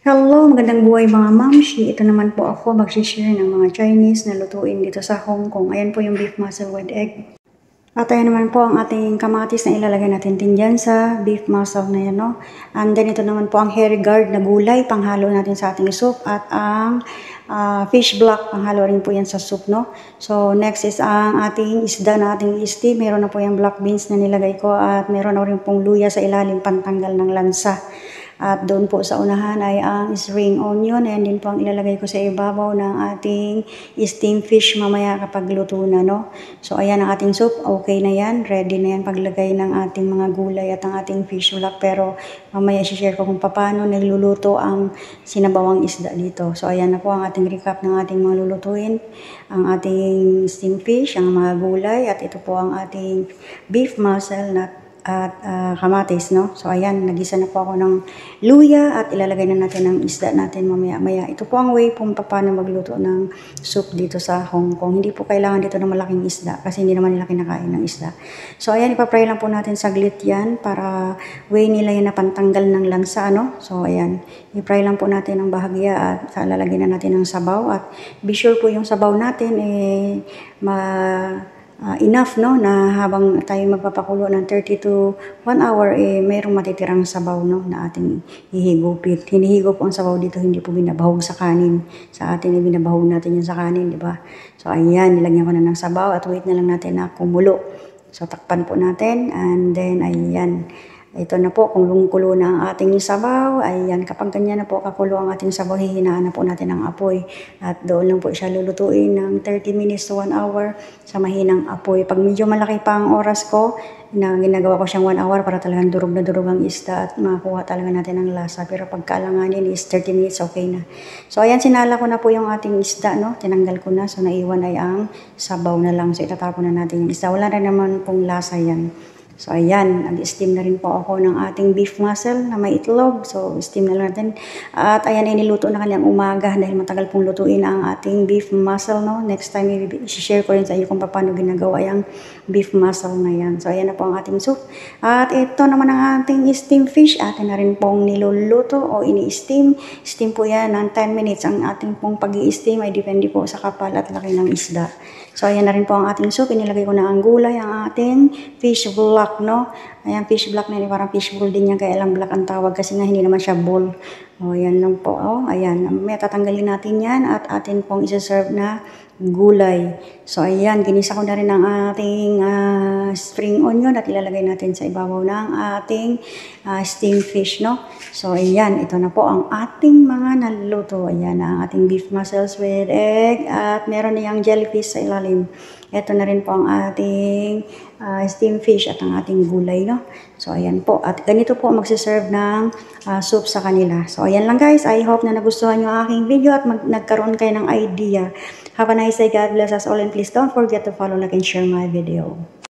Hello, magandang buhay mga mamshi. Ito naman po ako mag-share ng mga Chinese na lutuin dito sa Hong Kong. Ayan po yung beef muscle with egg. At ayan naman po ang ating kamatis na ilalagay natin din dyan sa beef muscle na yan, no? And then ito naman po ang hairy guard na gulay, panghalo natin sa ating soup. At ang fish block, panghalo rin po yan sa soup, no? So next is ang ating isda na ating steam. Meron na po yung black beans na nilagay ko at meron na rin pong luya sa ilalim pantanggal ng lansa. At doon po sa unahan ay ang spring onion. Ayan din po ang ilalagay ko sa ibabaw ng ating steamed fish mamaya kapag luto na, no? So ayan ang ating soup. Okay na yan. Ready na yan paglagay ng ating mga gulay at ang ating fish block. Pero mamaya share ko kung paano nagluluto ang sinabawang isda dito. So ayan na po ang ating recap ng ating mga lulutuin. Ang ating steamed fish, ang mga gulay, at ito po ang ating beef muscle at kamatis, no? So ayan, nagisa na po ako ng luya at ilalagay na natin ang isda natin mamaya-maya. Ito po ang way kung paano magluto ng soup dito sa Hong Kong. Hindi po kailangan dito ng malaking isda kasi hindi naman nila kinakain ng isda. So ayan, ipapry lang po natin saglit yan para way nila yan na pantanggal ng lansa, no? So ayan, i-fry lang po natin ang bahagya at lalagyan na natin ng sabaw at be sure po yung sabaw natin enough, no, na habang tayo magpapakulo ng 30 to 1 hour, mayroong matitirang sabaw, no, na ating hihigupit. Hinihigop ang sabaw dito, hindi po binabahog sa kanin. Sa atin, binabahog natin yung sa kanin, di ba? So, ayan, nilagyan ko na ng sabaw at wait na lang natin na kumulo. So, takpan po natin and then, ayan. Ito na po, kung lungkulo na ang ating sabaw, ayan, kapag ganyan na po kakulo ang ating sabaw, hihinaan na po natin ang apoy. At doon lang po siya lulutuin ng 30 minutes to 1 hour sa mahinang apoy. Pag medyo malaki pa ang oras ko, ginagawa ko siyang 1 hour para talagang durog na durog ang isda at makakuha talaga natin ang lasa. Pero pagkaalanganin is 30 minutes, okay na. So ayan, sinala ko na po yung ating isda, no? Tinanggal ko na, so naiwan ay ang sabaw na lang. So itatapon na natin yung isda. Wala na naman pong lasa yan. So, ayan, nag-steam na rin po ako ng ating beef muscle na may itlog. So, steam na lang natin. At ayan, niluto na kanyang umaga dahil matagal pong lutuin ang ating beef muscle, no? Next time, i-share ko rin sa iyo kung paano ginagawa yung beef muscle na yan. So, ayan na po ang ating soup. At ito naman ang ating steam fish. Atin na rin pong niluluto o ini-steam. Steam po yan ng 10 minutes. Ang ating pong pag-i-steam ay depende po sa kapal at laki ng isda. So, ayan na rin po ang ating soup. Inilagay ko na ang gulay, ang ating fish block, no? Ayan, fish block na yun. Parang fish bowl din yan. Kaya lang black ang tawag kasi nga hindi naman siya bowl. O, ayan lang po. O, ayan. May tatanggalin natin yan at atin pong isa-serve na gulay. So, ayan. Ginisa ko na rin ang ating spring onion at ilalagay natin sa ibabaw ng ating steamed fish, no? So, ayan. Ito na po ang ating mga naluluto. Ayan, ang ating beef muscles with egg at meron na yung jellyfish sa ilalim. Ito na rin po ang ating steamed fish at ang ating gulay, no? So, ayan po. At ganito po magsiserve ng soup sa kanila. So, ayan lang guys. I hope na nagustuhan nyo ang aking video at nagkaroon kayo ng idea. Have a nice day. God bless us all and please don't forget to follow, like, and share my video.